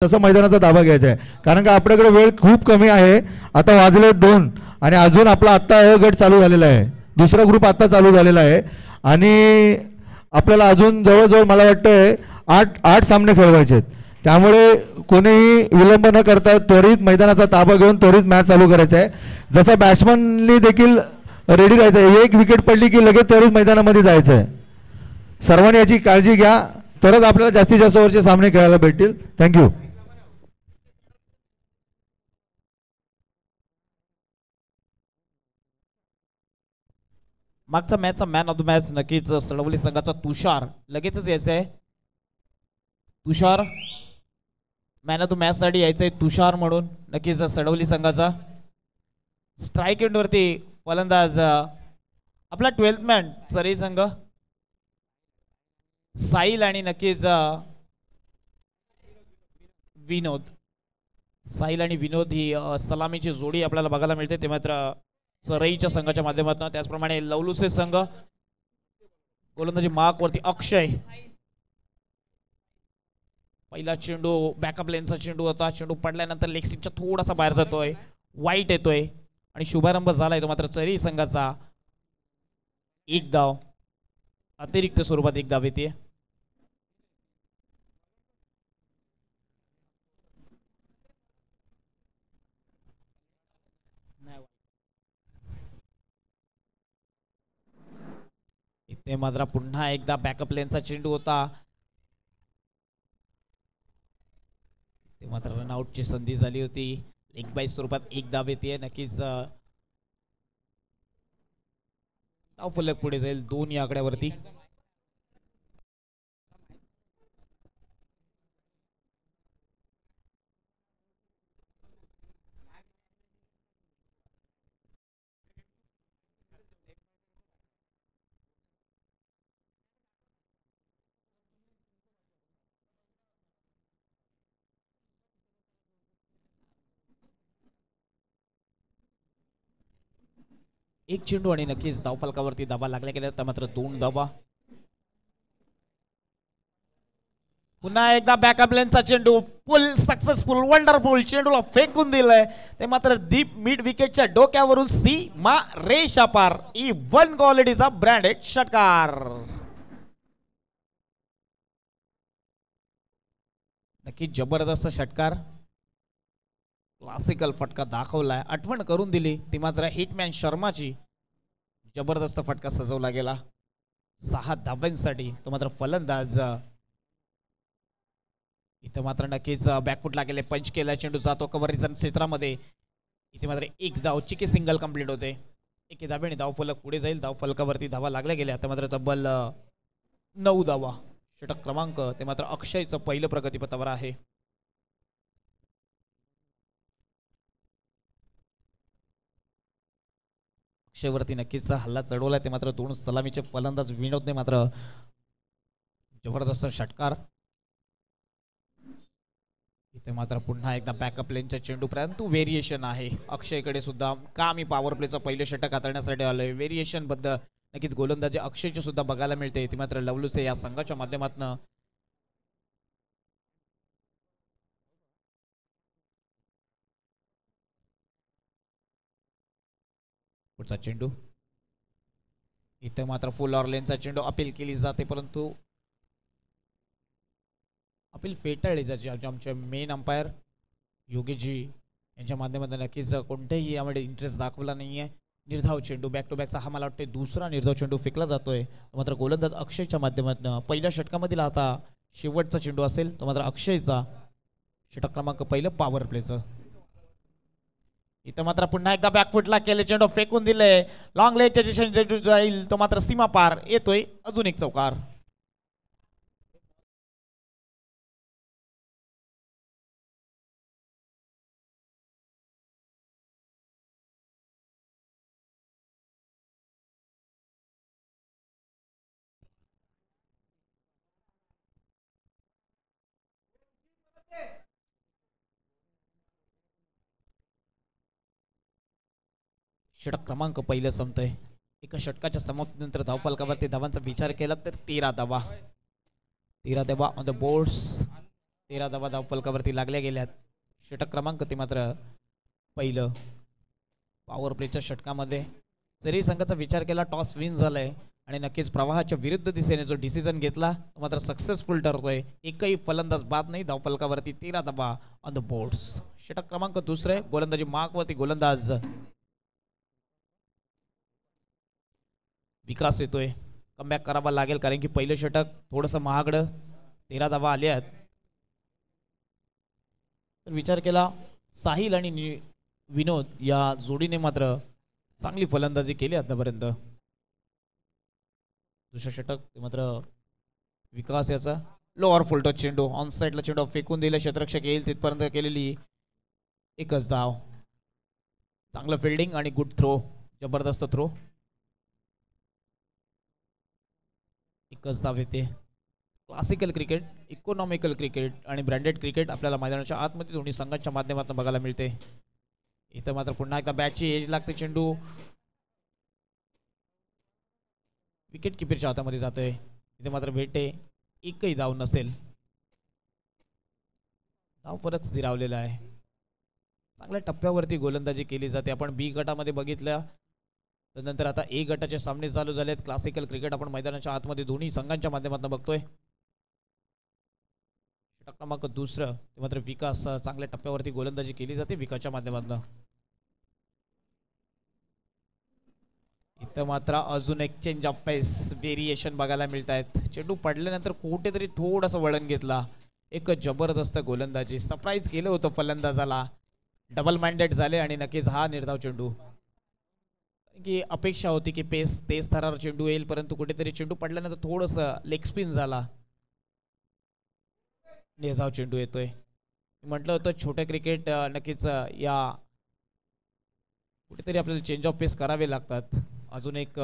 तसं मैदानाचा ताबा घ्यायचा आहे, कारण का आपल्याकडे वेळ खूप कमी आहे. आता वाजले 2 आणि अजून आपला आत्ता गट चालू झालेला आहे. दुसरा ग्रुप आत्ता चालू झालेला आहे आणि आपल्याला अजून जवळजवळ मला वाटतंय 8 सामने खेळवायचे आहेत. त्यामुळे कोणीही विलंब न करता त्वरित मैदानाचा ताबा घेऊन त्वरित मॅच चालू करायचा आहे. जसं बॅट्समननी देखील रेडी राहायचं आहे. एक विकेट पडली की लगेच त्वरित मैदानामध्ये जायचं आहे. सर्वांनी याची काळजी घ्या, तरच आपल्याला जास्तीत जास्त ओव्हरचे सामने खेळायला भेटतील. थँक्यू. मागचा मॅचचा मॅन ऑफ द मॅच नक्कीच सडवली संघाचा तुषार लगेचच यायचं आहे. तुषार मॅन ऑफ द मॅच साठी यायचंय तुषार म्हणून नक्कीच सडवली संघाचा. स्ट्राईक एंड वरती फलंदाज आपला 12th मॅन सरी संघ साहिल आणि नक्कीच विनोद. साहिल आणि विनोद ही सलामीची जोडी आपल्याला बघायला मिळते. ते मात्र सरईच्या संघाच्या माध्यमातून. त्याचप्रमाणे लवलुसे संघ गोलंदाजी मार्क वरती अक्षय. पहिला चेंडू बॅकअप लेनचा चेंडू होता. चेंडू पडल्यानंतर लेग स्टिकच्या थोडासा बाहेर जातोय, वाईट येतोय आणि शुभारंभ झालाय तो मात्र चरी संघाचा. एक धाव अतिरिक्त स्वरूपात एक धाव येते. इथे मात्र पुन्हा एकदा बॅकअप लेनचा चेंडू होता. ते मात्र रनआउटची संधी झाली होती. एक बाय स्वरूपात एक धाव येते. नक्कीच धाव फलक पुढे जाईल 2 या आकड्यावरती. एक चेंडू आणि नक्कीच धावफलकावरती धावा लागल्या गेल्या तर मात्र 2 धावा. पुन्हा एकदा बॅकअप लेनचा चेंडू फुल सक्सेसफुल वंडरफुल चेंडूला फेकून दिलंय. ते मात्र डीप मिड विकेटच्या डोक्यावरून सीमा रेषा पार. ई 1 क्वालिटीचा ब्रँडेड षटकार. नक्की जबरदस्त षटकार. क्लासिकल फटका दाखवलाय. आठवण करून दिली ती मात्र हिटमॅन शर्माची. जबरदस्त फटका सजवला गेला 6 धावांसाठी. तो मात्र फलंदाज इथं मात्र नक्कीच बॅकफुटला गेले. पंच केला. चेंडू जातो कव्हर रिजन क्षेत्रामध्ये. इथे मात्र एक धाव चिकी सिंगल कंप्लीट होते. एक धाब्याने धाव फलक पुढे जाईल. धाव फलकावरती धावा लागल्या गेल्या. आता मात्र तब्बल 9 धावा. षटक क्रमांक ते मात्र अक्षयचं पहिलं प्रगतीपथावर आहे. अक्षयवरती नक्कीच हल्ला चढवला. ते मात्र 2 सलामीचे फलंदाज विनोदने मात्र जबरदस्त षटकार. इथे मात्र पुन्हा एकदा बॅकअप लेनच्या चेंडू परंतु व्हेरिएशन आहे अक्षयकडे सुद्धा. का मी पॉवर प्लेचं पहिलं षटक हाताळण्यासाठी आलोय. व्हेरिएशन बद्दल नक्कीच गोलंदाजी अक्षयची सुद्धा बघायला मिळते. ती मात्र लवलुसे या संघाच्या माध्यमातून. पुढचा चेंडू इथे मात्र फुल ऑर्लेनचा चेंडू अपील केली जाते परंतु अपील फेटाळली जाते. आमचे मेन अंपायर योगीजी यांच्या माध्यमातून नक्कीच कोणत्याही यामध्ये इंटरेस्ट दाखवला नाहीये. निर्धाव चेंडू बॅक टू बॅकचा हा मला वाटतं दुसरा निर्धाव चेंडू फेकला जातोय. मात्र गोलंदाज अक्षयच्या माध्यमातून पहिल्या षटकामधील आता शेवटचा चेंडू असेल तो मात्र अक्षयचा. षटक क्रमांक पहिलं पॉवर प्लेचं. इथं मात्र पुन्हा एकदा बॅकफुटला केले. चेंडू फेकून दिले. लॉंग लेगच्या चेंडू जाईल तो मात्र सीमा पार येतोय. अजून एक चौकार. षटक क्रमांक पहिलं संपतंय. एका षटकाच्या समाप्तीनंतर धावफलकावरती धावांचा विचार केला तर 13 धावा. 13 धावा ऑन द बोर्ड्स. 13 धावा धावफलकावरती लागल्या गेल्यात. षटक क्रमांक ते मात्र पहिलं. पॉवर प्लेच्या षटकामध्ये जरी संघाचा विचार केला टॉस विन झालाय आणि नक्कीच प्रवाहाच्या विरुद्ध दिशेने जो डिसिजन घेतला तो मात्र सक्सेसफुल ठरतोय. एकही फलंदाज बाद नाही. धावफलकावरती 13 धावा ऑन द बोर्ड्स. षटक क्रमांक दुसरे. गोलंदाजी मार्कवरती गोलंदाज विकास येतोय. कमबॅक करावा लागेल कारण की पहिलं षटक थोडंसं महागडं. 13 धावा आल्या आहेत. तर विचार केला साहिल आणि विनोद या जोडीने मात्र चांगली फलंदाजी केली आतापर्यंत. दुसरं षटक ते मात्र विकास याचा लोअर फुलटॉस चेंडू ऑन साईडला चेंडू फेकून दिला. क्षेत्ररक्षक येईल तिथपर्यंत केलेली एकच धाव. चांगलं फिल्डिंग आणि गुड थ्रो. जबरदस्त थ्रो. एकच धाव येते. क्लासिकल क्रिकेट, इकॉनॉमिकल क्रिकेट आणि ब्रँडेड क्रिकेट आपल्याला मैदानाच्या आतमध्ये दोन्ही संघांच्या माध्यमातून बघायला मिळते. इथं मात्र पुन्हा एकदा बॅटची एज लागते. चेंडू विकेट किपरच्या हातामध्ये जातोय. इथे मात्र भेटे एकही धाव नसेल. धाव फरक स्थिरावलेला आहे. चांगल्या टप्प्यावरती गोलंदाजी केली जाते. आपण बी गटामध्ये बघितलं त्यानंतर आता ए गटाचे सामने चालू झालेत. क्लासिकल क्रिकेट आपण मैदानाच्या आतमध्ये दोन्ही संघांच्या माध्यमातून बघतोय. षटक क्रमांक दुसरं ते मात्र विकास चांगल्या टप्प्यावरती गोलंदाजी केली जाते विकासच्या माध्यमातून. इथं मात्र अजून एक चेंज ऑफ पेस व्हेरिएशन बघायला मिळत आहेत. चेंडू पडल्यानंतर कुठेतरी थोडंसं वळण घेतला. एक जबरदस्त गोलंदाजी. सरप्राईज केलं होतं फलंदाजाला. डबल माइंडेड झाले आणि नक्कीच हा निर्धाव चेंडू की अपेक्षा होती की तेज थरार चेंडू येईल परंतु कुठेतरी चेंडू पडल्यानंतर थोडंसं लेग स्पिन झाला. निर्धाव चेंडू येतोय. म्हटलं होतं छोटे क्रिकेट नक्कीच या कुठेतरी आपल्याला चेंज ऑफ पेस करावे लागतात. अजून एक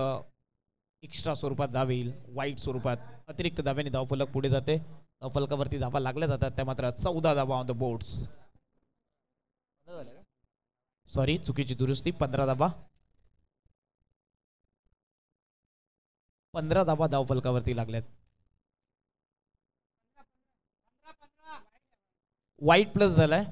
एक्स्ट्रा स्वरूपात धाव येईल. वाईट स्वरूपात अतिरिक्त धाव्याने धावफलक पुढे जाते. धावफलकावरती धावा लागल्या जातात. त्या मात्र 14 धावा ऑन द बोर्ड्स. सॉरी चुकीची दुरुस्ती. 15 धावा. 15 धावा धावफलकावरती लागल्यात. वाईट प्लस झालाय.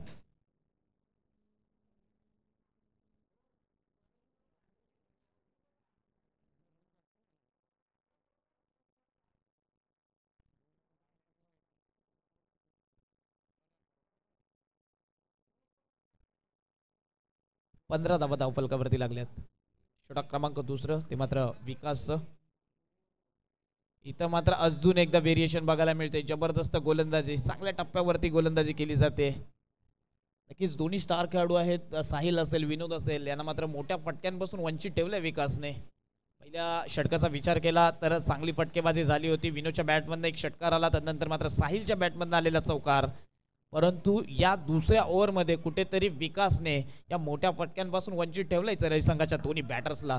पंधरा धावा धावफलकावरती लागल्यात. षटक क्रमांक दुसरं ते मात्र विकासचं. इथं मात्र अजून एकदा व्हेरिएशन बघायला मिळते. जबरदस्त गोलंदाजी. चांगल्या टप्प्यावरती गोलंदाजी केली जाते. नक्कीच दोन्ही स्टार खेळाडू आहेत. साहिल असेल विनोद असेल यांना मात्र मोठ्या फटक्यांपासून वंचित ठेवलंय विकासने. पहिल्या षटकाचा विचार केला तर चांगली फटकेबाजी झाली होती. विनोदच्या बॅटमधनं एक षटकार आला त्यानंतर मात्र साहिलच्या बॅटमधनं आलेला चौकार. परंतु या दुसऱ्या ओव्हरमध्ये कुठेतरी विकासने या मोठ्या फटक्यांपासून वंचित ठेवलंय चेन्नई संघाच्या दोन्ही बॅटर्सला.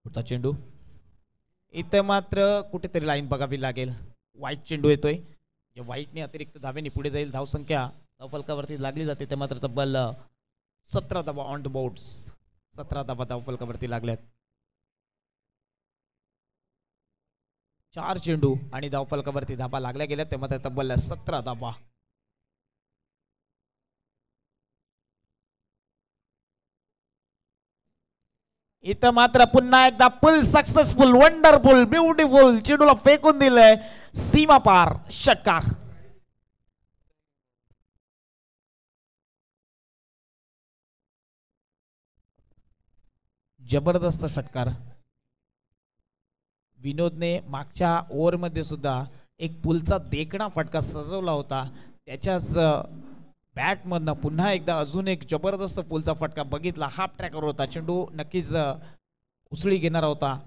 पुढचा चेंडू. इथं मात्र कुठेतरी लाईन बघावी लागेल. वाईट चेंडू येतोय. या वाईटने अतिरिक्त धावेने पुढे जाईल. धावसंख्या धावफलकावरती लागली जाते. ते मात्र तब्बल 17 धावा ऑन द बोर्ड्स. 17 धावा धावफलकावरती लागल्यात. 4 चेंडू आणि धावफलकावरती धावा लागल्या गेल्या. ते मात्र तब्बल 17 धावा. इथं मात्र पुन्हा एकदा फुल सक्सेसफुल वंडरफुल ब्युटिफुल चेंडूला फेकून दिलंय सीमा पार षटकार. जबरदस्त षटकार. विनोदने मागच्या ओव्हरमध्ये सुद्धा एक पुलचा देखणा फटका सजवला होता. त्याच्याच बॅटमधनं पुन्हा एकदा अजून एक जबरदस्त पुलचा फटका बघितला. हाफ ट्रॅकर होता. चेंडू नक्कीच उसळी घेणारा होता.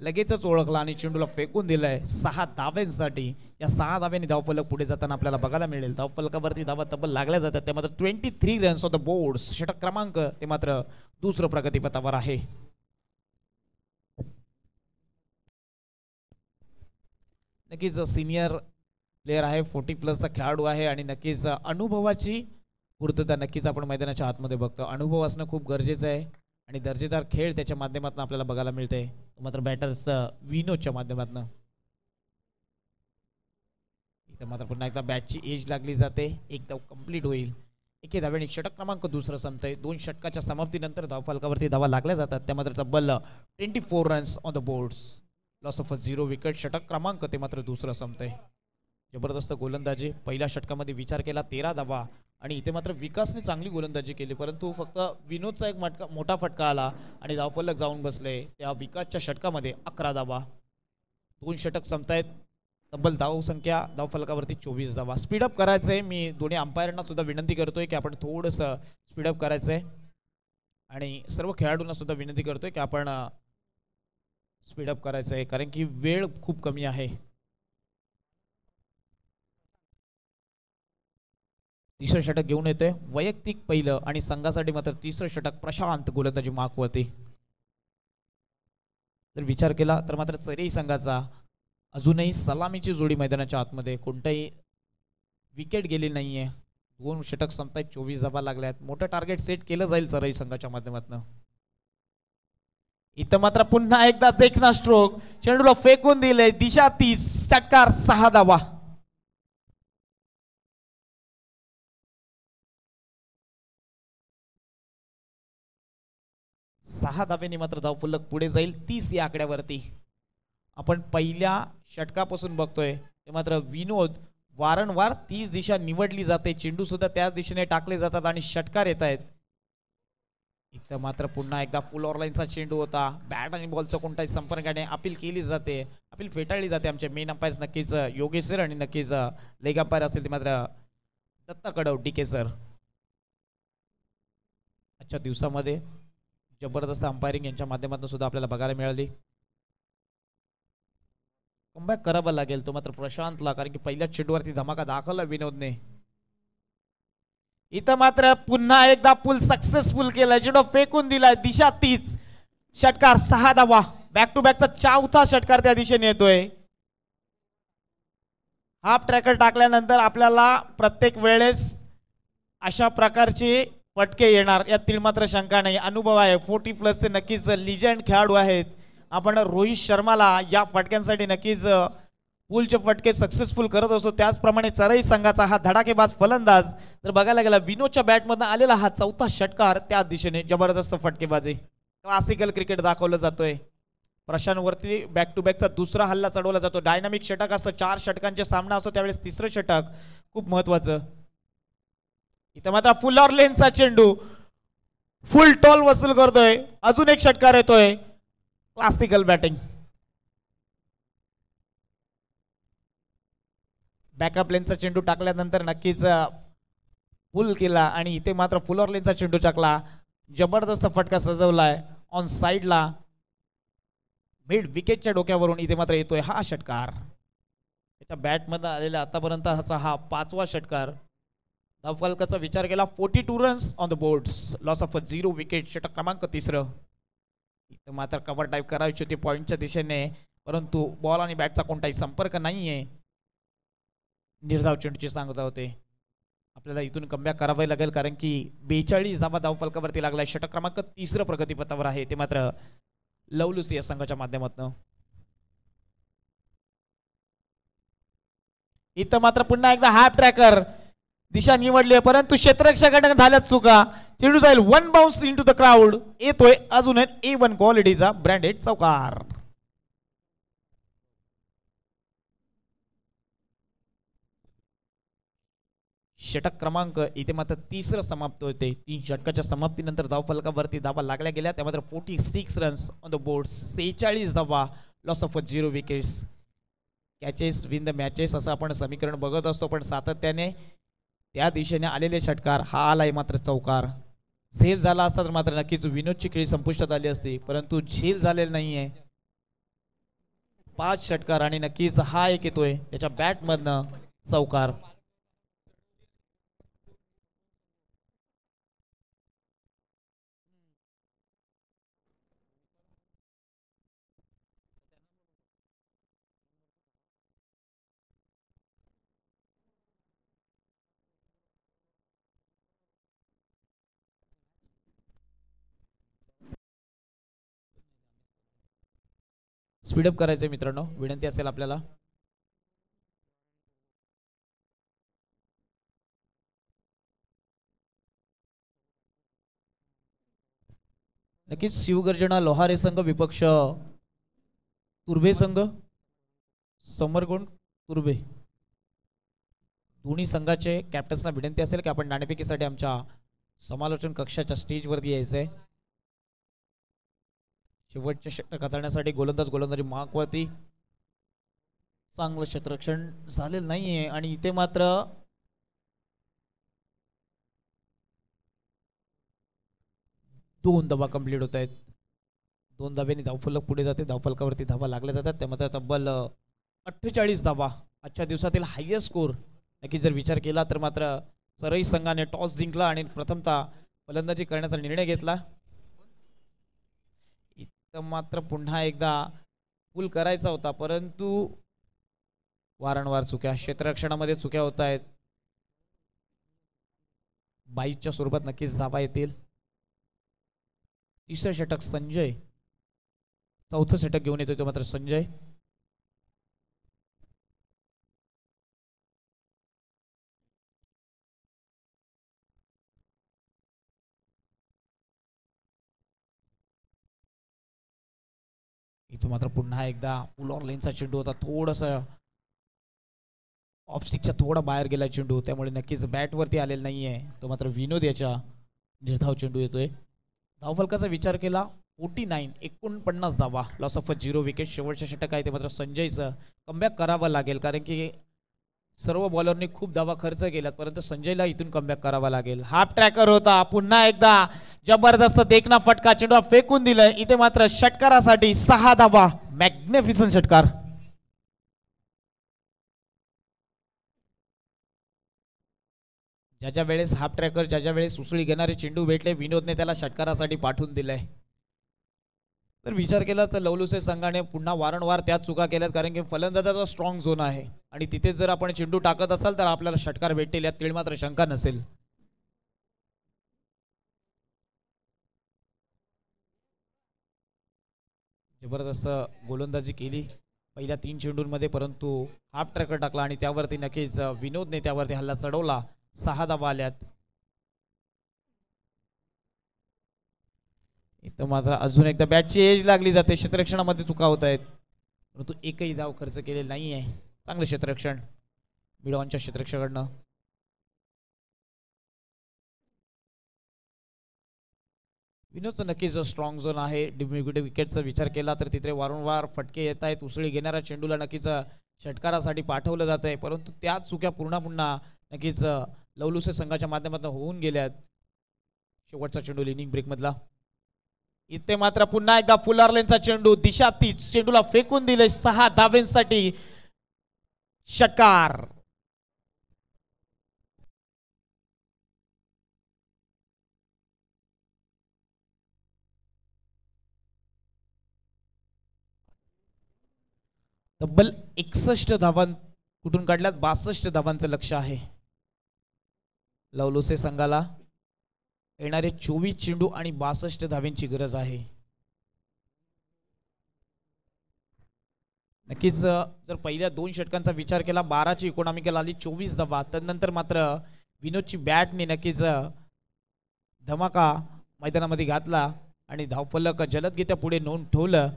लगेचच ओळखला आणि चेंडूला फेकून दिलाय 6 धाव्यांसाठी. या 6 धाव्यांनी धावफलक पुढे जाताना आपल्याला बघायला मिळेल. धावफलकावरती धावा तब्बल लागल्या जातात. ते मात्र 23 रन्स ऑन द बोर्ड्स. षटक क्रमांक ते मात्र दुसरं प्रगतीपथावर आहे. नक्कीच सिनियर प्लेयर आहे. 40+ खेळाडू आहे आणि नक्कीच अनुभवाची पूर्तता नक्कीच आपण मैदानाच्या आतमध्ये बघतो. अनुभव असणं खूप गरजेचं आहे आणि दर्जेदार खेळ त्याच्या माध्यमातून आपल्याला बघायला मिळते. मात्र बॅटर्स विनोदच्या माध्यमातून इथं मात्र पुन्हा एकदा बॅटची एज लागली जाते. एक धाव कंप्लीट होईल. एके धावेने षटक क्रमांक दुसरं संपतंय. 2 षटकाच्या समाप्तीनंतर धावफलकावरती धावा लागल्या जातात. त्या मात्र तब्बल 24 runs on the boards. Loss of 0 wicket. षटक क्रमांक ते मात्र दुसरं संपतंय. जबरदस्त गोलंदाजी. पहिल्या षटकामध्ये विचार केला 13 धावा आणि इथे मात्र विकासने चांगली गोलंदाजी केली, परंतु फक्त विनोदचा एक मोठा फटका आला आणि धावफलक जाऊन बसले. त्या विकासच्या षटकामध्ये 11 धावा. 2 षटक संपतायत. तब्बल धावसंख्या धावफलकावरती 24 धावा. स्पीडअप करायचंय. मी दोन्ही अंपायरांना सुद्धा विनंती करतोय की आपण थोडंसं स्पीडअप करायचंय आणि सर्व खेळाडूंना सुद्धा विनंती करतोय की आपण स्पीडअप करायचंय, कारण की वेळ खूप कमी आहे. तिसरं षटक घेऊन येतोय वैयक्तिक पहिलं आणि संघासाठी मात्र तिसरं षटक प्रशांत गोलंदाजी मार्कवरती. जर विचार केला तर मात्र चरेई संघाचा अजूनही सलामीची जोडी मैदानाच्या आतमध्ये, कोणताही विकेट गेली नाहीये. 2 षटक संपतायत. 24 धावा लागल्यात. मोठं टार्गेट सेट केलं जाईल चरेई संघाच्या माध्यमातून. इथं मात्र पुन्हा एकदा देखना स्ट्रोक. चेंडूला फेकून दिले. दिशा 30. षटकार 6 धावा. सहा धाब्याने मात्र धावफलक पुढे जाईल 30 या आकड्यावरती. आपण पहिल्या षटकापासून बघतोय ते मात्र विनोद वारंवार 30 दिशा निवडली जाते. चेंडू सुद्धा त्याच दिशेने टाकले जातात आणि षटकार येत आहेत. इथं मात्र पुन्हा एकदा फुल ऑरलाईनचा चेंडू होता. बॅट आणि बॉलचा कोणताही संपर्काने अपील केली जाते, अपील फेटाळली जाते. आमचे मेन अंपायर्स नक्कीच योगेश सर आणि नक्कीच लेग अंपायर असतील ते मात्र दत्ता कडव DK सर. आजच्या दिवसामध्ये जबरदस्त अंपायरिंग यांच्या माध्यमातून सुद्धा आपल्याला बघायला मिळाली. कमबॅक करावा लागेल तो मात्र प्रशांतला, कारण की पहिल्याच चेंडूवरती धमाका दाखवला विनोदने. इथं मात्र पुन्हा एकदा पुल सक्सेसफुल केला. चेंडू फेकून दिलाय. दिशा 30. षटकार 6 धावा. बॅक टू बॅकचा चौथा षटकार त्या दिशेने येतोय. हाफ ट्रॅकर टाकल्यानंतर आपल्याला प्रत्येक वेळेस अशा प्रकारचे फटके येणार यातील मात्र शंका नाही. अनुभव आहे. 40+ चे नक्कीच लिजेंड खेळाडू आहेत. आपण रोहित शर्माला या फटक्यांसाठी नक्कीच पुलचे फटके सक्सेसफुल करत असतो. त्याचप्रमाणे चरई संघाचा हा धडाकेबाज फलंदाज जर बघायला गेला विनोदच्या बॅटमधून आलेला हा चौथा षटकार त्या दिशेने जबरदस्त फटकेबाजी. क्लासिकल क्रिकेट दाखवलं जातोय. प्रशांतवरती बॅक टू बॅकचा दुसरा हल्ला चढवला जातो. डायनामिक षटक असतो. 4 षटकांचे सामना असतो, त्यावेळेस तिसरं षटक खूप महत्वाचं. इथं मात्र फुल ऑरलेनचा चेंडू फुल टॉल वसूल करतोय. अजून एक षटकार येतोय. Classical batting. बॅकअप लेनचा चेंडू टाकल्यानंतर नक्कीच पुल केला आणि इथे मात्र फुल ऑरलेनचा चेंडू टाकला. जबरदस्त फटका सजवलाय ऑन साइडला. मिड विकेटच्या डोक्यावरून इथे मात्र येतोय हा षटकार. त्याच्या बॅटमध्ये आलेला आतापर्यंत हा 5वा षटकार. धावफलकाचा विचार केला 42 runs on the boards. Loss of 0 wicket. षटक क्रमांक 3. इथं मात्र कव्हर टाईप करायची होती पॉईंटच्या दिशेने, परंतु बॉल आणि बॅटचा कोणताही संपर्क नाहीये. निर्धाव चेंडूची सांगता होते. आपल्याला इथून कमबॅक करावे लागेल, कारण की 42 धावा धावफलकावरती लागलाय. षटक क्रमांक 3 प्रगतीपथावर आहे ते मात्र लवलूसी या संघाच्या माध्यमातून. इथं मात्र पुन्हा एकदा हाफ ट्रॅकर दिशा निवडली आहे, परंतु क्षेत्ररक्षकाकडे झाल्यात चुका. चेंडू जाईल 1 बाउन्स इनटू द क्राउड. येतोय अजून A1 क्वालिटीचा ब्रँडेड चौकार. षटक क्रमांक इथे मात्र 3 समाप्त होते. 3 षटकाच्या समाप्तीनंतर धावफलकावरती धावा लागल्या गेल्या. त्या मात्र 46 रन्स ऑन द बोर्ड. 46 धावा. Loss of 0 wickets. Catches win the matches असं आपण समीकरण बघत असतो, पण सातत्याने त्या दिशेने आलेले षटकार. हा आलाय मात्र चौकार. झेल झाला असता तर मात्र नक्कीच विनोदची खेळी संपुष्टात आली असती, परंतु झेल झालेला नाहीये. 5 षटकार आणि नक्कीच हा एक येतोय त्याच्या बॅटमधनं चौकार. स्पीडअप करायचंय मित्रांनो, विनंती असेल आपल्याला. नक्कीच शिवगर्जना लोहारे संघ विपक्ष तुर्भे संघ, समरगुंड तुर्भे. दोन्ही संघाचे कॅप्टन्सना विनंती असेल की आपण नाणेफेकीसाठी आमच्या समालोचन कक्षाच्या स्टेजवरती यायचंय. शेवटचे षटक हाताळण्यासाठी गोलंदाजी मार्कवरती. चांगलं क्षेत्ररक्षण झालेलं नाहीये आणि इथे मात्र दोन धावा कंप्लीट होत आहेत. दोन धाब्यांनी धावफलक पुढे जाते. धावफलकावरती धावा लागल्या जातात. त्यामध्ये तब्बल 48 धावा आजच्या दिवसातील हायएस्ट स्कोर. नक्की जर विचार केला तर मात्र सरई संघाने टॉस जिंकला आणि प्रथमतः फलंदाजी करण्याचा निर्णय घेतला. इथं मात्र पुन्हा एकदा पूल करायचा होता परंतु वारंवार चुक्या, क्षेत्ररक्षणामध्ये चुक्या होत आहेत. 22च्या स्वरूपात नक्कीच धावा येतील. तिसरं षटक संजय, चौथं षटक घेऊन येतोय तो मात्र संजय. इथं मात्र पुन्हा एकदा पुल ऑन लेनचा चेंडू होता. थोडंसं ऑफ स्टिकच्या थोडा बाहेर गेला चेंडू, त्यामुळे नक्कीच बॅटवरती आलेला नाहीये. तो मात्र विनोद याच्या निर्धाव चेंडू येतोय. धावफलकाचा विचार केला 49, 49 धावा, लॉस ऑफ 0 विकेट. शेवटचे षटक आहे ते मात्र संजयचं कमबॅक करावं लागेल कारण की सर्व बॉलरनी खूप धावा खर्च केल्यात परंतु संजयला इथून कमबॅक करावा लागेल. हाफ ट्रॅकर होता. पुन्हा एकदा जबरदस्त देखना फटका, चेंडू फेकून दिलाय. इथे मात्र षटकारासाठी 6 धावा. मॅग्निफिसंट षटकार. ज्याच्या वेळेस हाफ ट्रॅकर, ज्याच्या वेळेस उसळी घेणारे चेंडू भेटले, विनोदने त्याला षटकारासाठी पाठवून दिलंय. तर विचार केला तर लवलुसे संघाने पुन्हा वारंवार त्याच चुका केल्यात कारण की फलंदाजाचा स्ट्रॉंग झोन आहे आणि तिथे जर आपण चेंडू टाकत असाल तर आपल्याला षटकार भेटतील यात तीळ मात्र शंका नसेल. जबरदस्त गोलंदाजी केली पहिल्या 3 चेंडूंमध्ये परंतु हाफ ट्रॅकर टाकला आणि त्यावरती नक्कीच विनोदने त्यावरती हल्ला चढवला. 6 धावा आल्यात. इथं मात्र अजून एकदा बॅटची एज लागली जाते. क्षेत्ररक्षणामध्ये चुका होत आहेत परंतु एकही धाव खर्च केलेला नाहीये. चांगलं क्षेत्ररक्षण मिडॉनच्या क्षेत्ररक्षकाकडनं. विनोदचं नक्कीच स्ट्रॉंग झोन आहे. डिमिक्युटिव्ह विकेटचा विचार केला तर तिथे वारंवार फटके येत आहेत. उसळी घेणाऱ्या चेंडूला नक्कीच षटकारासाठी पाठवलं जात आहे परंतु त्याच चुक्या पुन्हा नक्कीच लवलुसे संघाच्या माध्यमातून होऊन गेल्यात. शेवटचा चेंडू लिनिंग ब्रेक मधला. इथे मात्र पुन्हा एकदा फुल ऑर्लेनचा चेंडू, दिशा तीच, चेंडूला फेकून दिले. 6 धाब्यांसाठी षटकार. तब्बल 61 धावां कुठून काढल्यात. 62 धावांचं लक्ष आहे लवलुसे संघाला. येणारे 24 चेंडू आणि 62 धावांची गरज आहे. नक्कीच जर पहिल्या 2 षटकांचा विचार केला 12ची इकॉनॉमिकल आली, 24 धावा. त्यानंतर मात्र विनोदची बॅटने नक्कीच धमाका मैदानामध्ये घातला आणि धावफलक जलदगतीच्या पुढे नोंद ठेवलं.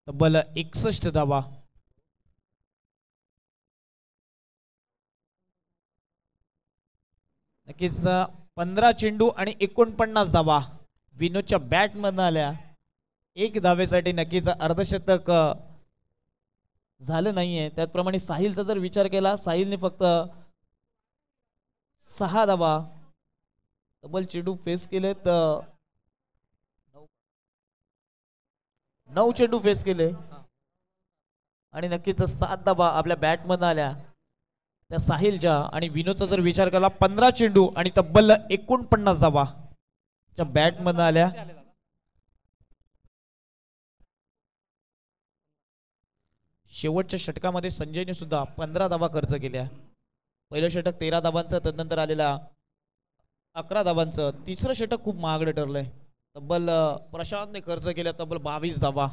तब्बल 61 धावा. नक्कीच 15 चेंडू आणि 49 धावा विनोदच्या बॅटमधून आल्या. 1 धावेसाठी नक्कीच अर्धशतक झालं नाहीये. त्याचप्रमाणे साहिलचा जर विचार केला, साहिलने फक्त 6 धावा डबल चेंडू फेस केलेत. 9 चेंडू फेस केले आणि नक्कीच 7 धावा आपल्या बॅटमधून आल्या त्या साहिलच्या. आणि विनोदचा जर विचार केला 15 चेंडू आणि तब्बल 49 धावा त्या बॅटमधून आल्या. शेवटच्या षटकामध्ये संजयने सुद्धा 15 धावा खर्च केल्या. पहिलं षटक 13 धावांचं, त्यानंतर आलेला 11 धावांचं. तिसरं षटक खूप महागडं ठरलंय. तब्बल प्रशांतने खर्च केल्या तब्बल 22 धावा.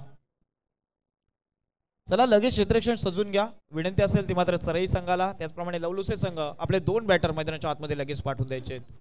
चला लगेच क्षेत्ररक्षण सजून घ्या. विनंती असेल ती मात्र चरई संघाला, त्याचप्रमाणे लवलुसे संघ आपले 2 बॅटर मैदानाच्या आतमध्ये लगेच पाठवून द्यायचे आहेत.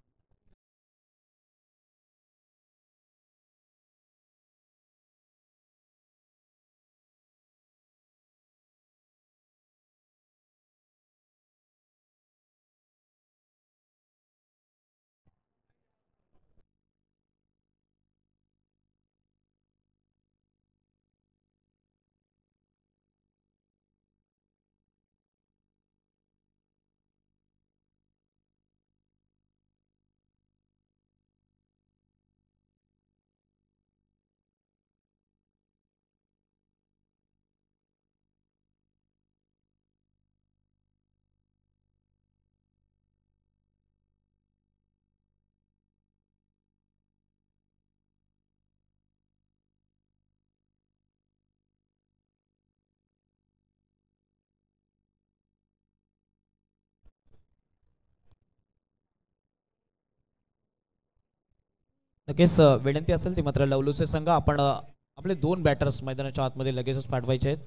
नक्कीच विनंती असेल ती मात्र लवलूचे संघ आपण आपले 2 बॅटर्स मैदानाच्या आतमध्ये लगेचच पाठवायचे आहेत.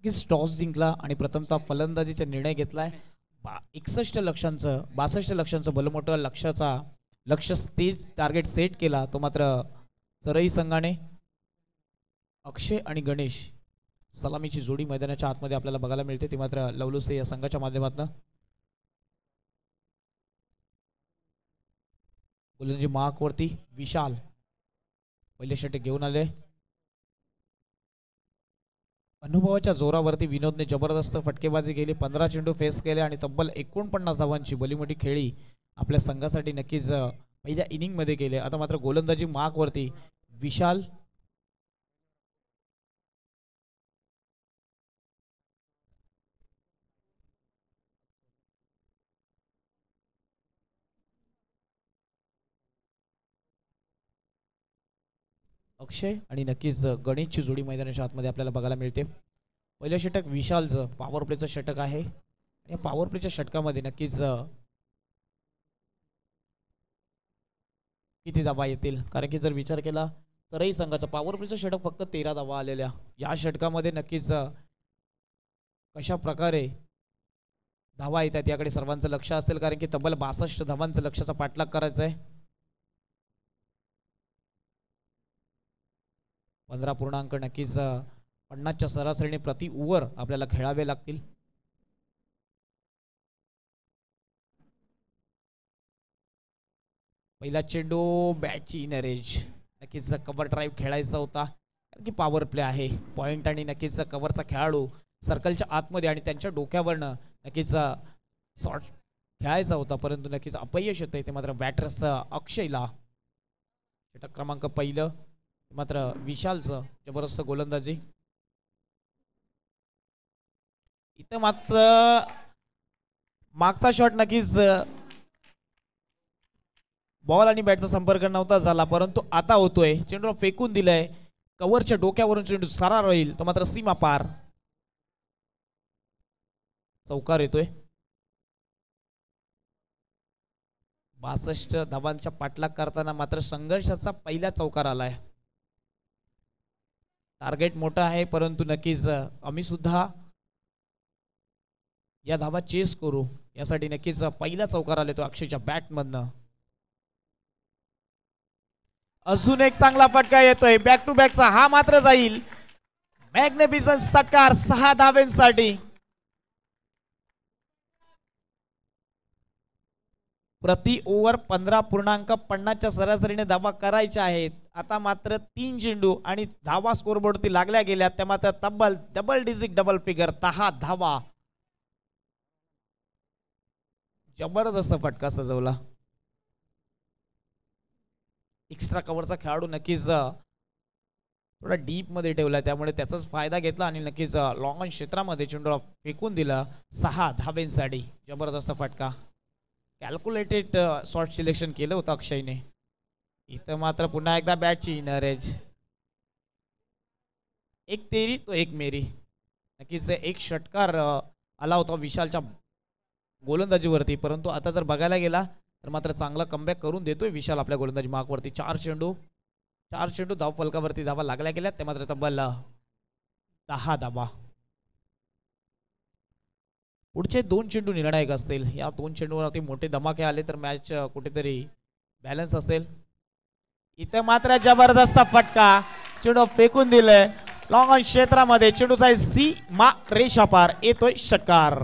की टॉस जिंकला आणि प्रथमतः फलंदाजीचा निर्णय घेतलाय. 61 लक्षांचं 62 लक्षांचं भलमोठं लक्ष तेज टार्गेट सेट केला. तो मात्र सरई संघाने अक्षय आणि गणेश सलामीची जोडी मैदानाच्या आतमध्ये आपल्याला बघायला मिळते. ती मात्र लवलूसे या संघाच्या माध्यमातून गोलंदाजी मार्कवरती विशाल पहिले षटक घेऊन आले. अनुभवाच्या जोरावरती विनोदने जबरदस्त फटकेबाजी केली. 15 चेंडू फेस केले आणि तब्बल 49 धावांची भलीमोठी खेळी आपल्या संघासाठी नक्कीच पहिल्या इनिंगमध्ये केले. आता मात्र गोलंदाजी मार्कवरती विशाल अक्षय आणि नक्कीच गणेशची जोडी मैदानाच्या आतमध्ये आपल्याला बघायला मिळते. पहिलं षटक विशालचं पॉवर प्लेचं षटक आहे. या पॉवर प्लेच्या षटकामध्ये नक्कीच किती धावा येतील, कारण की जर विचार केला तरही संघाचा पॉवर प्लेचं षटक फक्त 13 धावा आलेल्या. या षटकामध्ये नक्कीच कशा प्रकारे धावा येतात याकडे सर्वांचं लक्ष असेल, कारण की तब्बल 62 धावांचं लक्षाचा पाठलाग करायचा आहे. 15 पूर्णांक नक्कीच 50च्या सरासरीने प्रति ओव्हर आपल्याला खेळावे लागतील. पहिला चेंडू बॅटची इनरेज, नक्कीच कव्हर ड्राईव्ह खेळायचा होता कारण की पॉवर प्ले आहे. पॉइंट आणि नक्कीच कव्हरचा खेळाडू सर्कलच्या आतमध्ये आणि त्यांच्या डोक्यावरनं नक्कीच शॉट खेळायचा होता, परंतु नक्कीच अपयश येतं. ते मात्र बॅटर्स अक्षयला षटक क्रमांक पहिलं मात्र विशालचं जबरदस्त गोलंदाजी. इथं मात्र मागचा शॉट नक्कीच बॉल आणि बॅटचा संपर्क नव्हता झाला, परंतु आता होतोय. चेंडू फेकून दिलाय, कव्हरच्या डोक्यावरून चेंडू सारा राहील, तो मात्र सीमा पार चौकार येतोय. 62 धावांच्या पाठलाग करताना मात्र संघर्षाचा पहिला चौकार आलाय. टार्गेट मोठा आहे, परंतु नक्कीच आम्ही सुद्धा या धावा चेस करू यासाठी नक्कीच पहिला चौकार आले तो अक्षयच्या बॅट मधनं. अजून एक चांगला फटका येतोय बॅक टू बॅकचा, हा मात्र जाईल. मॅग्निफिसंट षटकार 6 धावांसाठी. प्रति ओव्हर 15.50च्या सरासरीने धावा करायच्या आहेत. आता मात्र 3 चेंडू आणि धावा स्कोरबोर्डवरती लागल्या गेल्या, त्या मात्र तब्बल डबल डिजिट डबल फिगर 10 धावा. जबरदस्त फटका सजवला. एक्स्ट्रा कव्हरचा खेळाडू नक्कीच थोडा डीप मध्ये ठेवला, त्यामुळे त्याचाच फायदा घेतला आणि नक्कीच लॉंग ऑन क्षेत्रामध्ये चेंडूला फेकून दिला 6 धावेंसाठी. जबरदस्त फटका. कॅल्क्युलेटेड शॉट सिलेक्शन केलं होतं अक्षयने. इथं मात्र पुन्हा एकदा बॅटची इनरेज. एक तेरी तो एक मेरी. नक्कीच एक षटकार आला होता विशालच्या गोलंदाजीवरती, परंतु आता जर बघायला गेला तर मात्र चांगला कमबॅक करून देतोय विशाल आपल्या गोलंदाजी मार्कवरती. 4 चेंडू धाव फलकावरती धावा लागल्या गेल्या, ते मात्र तब्बल 10 धावा. पुढचे 2 चेंडू निर्णायक असतील. या 2 चेंडूवरती मोठे धमाके आले तर मॅच कुठेतरी बॅलन्स असेल. इथे मात्र जबरदस्त फटका, चेंडू फेकून दिले लॉंग ऑन क्षेत्रामध्ये. चेंडूचा सीमा रेषा पार, येतोय षटकार.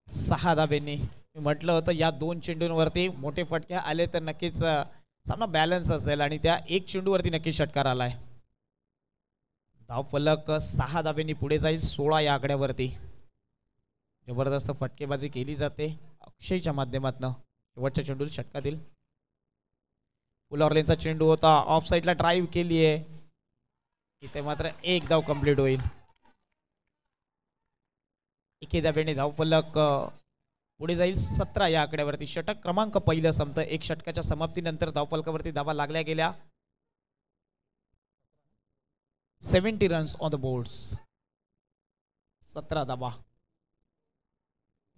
6 धावेंनी. मी म्हटलं होतं या 2 चेंडूंवरती मोठे फटके आले तर नक्कीच सामना बॅलन्स असेल, आणि त्या 1 चेंडूवरती नक्कीच षटकार आलाय. धाव फलक 6 धावेंनी पुढे जाईल 16 या आकड्यावरती. जबरदस्त फटकेबाजी केली जाते अक्षयच्या माध्यमातून. शेवटच्या चेंडूला षटकातील पुलावरलेनचा चेंडू होता, ऑफ साईडला ड्राईव्ह केली आहे. इथे मात्र एक धाव कंप्लीट होईल. एके धावेने धावफलक पुढे जाईल 17 या आकड्यावरती. षटक क्रमांक पहिलं संपतं. एक षटकाच्या समाप्तीनंतर धावफलकावरती धावा लागल्या गेल्या. 70 रन्स ऑन द बोर्ड्स. 17 धावा.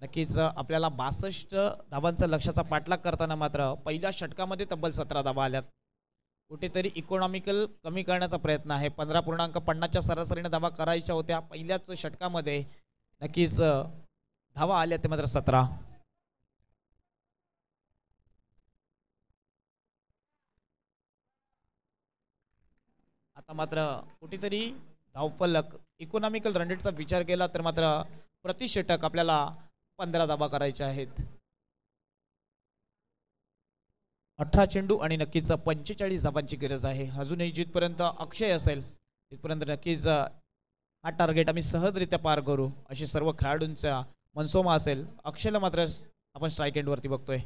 नक्कीच आपल्याला 62 धावांचा लक्ष्याचा पाठलाग करताना मात्र पहिल्या षटकामध्ये तब्बल 17 धावा आल्यात. कुठेतरी इकॉनॉमिकल कमी करण्याचा प्रयत्न आहे. 15.50च्या सरासरीने धावा करायच्या होत्या पहिल्याच षटकामध्ये. नक्कीच धावा आल्या ते मात्र 17. आता मात्र कुठेतरी धावफलक इकॉनॉमिकल रन रेटचा विचार केला तर मात्र प्रति षटक आपल्याला 15 धावा करायच्या आहेत. 18 चेंडू आणि नक्कीच 45 धावांची गरज आहे. अजूनही जिथपर्यंत अक्षय असेल तिथपर्यंत नक्कीच हा टार्गेट आम्ही सहजरित्या पार करू अशी सर्व खेळाडूंचा मनसोमा असेल. अक्षयला मात्र आपण स्ट्राईक एंड वरती बघतोय.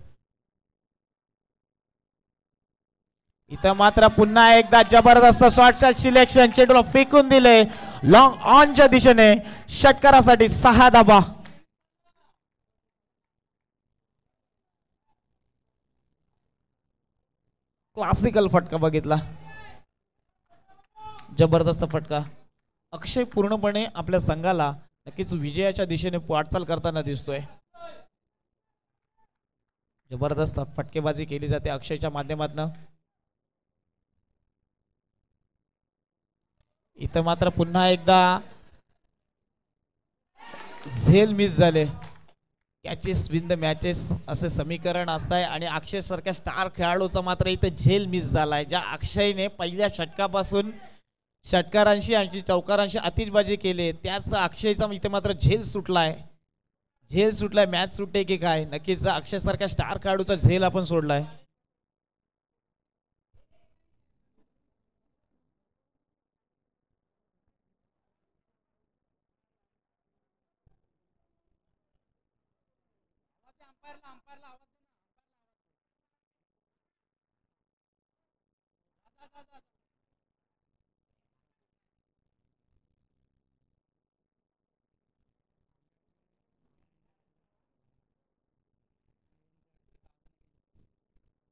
इथं मात्र पुन्हा एकदा जबरदस्त शॉटच्या सिलेक्शन. चेंडूला फेकून दिले लॉंग ऑनच्या दिशेने. षटकारासाठी 6 धावा. क्लासिकल फटका बघितला. जबरदस्त फटका. अक्षय पूर्णपणे आपल्या संघाला नक्कीच विजयाच्या दिशेने वाटचाल करताना दिसतोय. जबरदस्त फटकेबाजी केली जाते अक्षयच्या माध्यमातून. इथं मात्र पुन्हा एकदा झेल मिस झाले. कॅचेस विन द मॅचेस असे समीकरण असतंय आणि अक्षय सारख्या स्टार खेळाडूचा मात्र इथे झेल मिस झालाय. ज्या अक्षयने पहिल्या षटकापासून षटकारांशी आणि चौकारांशी आतिषबाजी केली त्याच अक्षयचा इथे मात्र झेल सुटलाय. झेल सुटलाय. मॅच सुटते की काय. नक्कीच अक्षय सारख्या स्टार खेळाडूचा झेल आपण सोडलाय.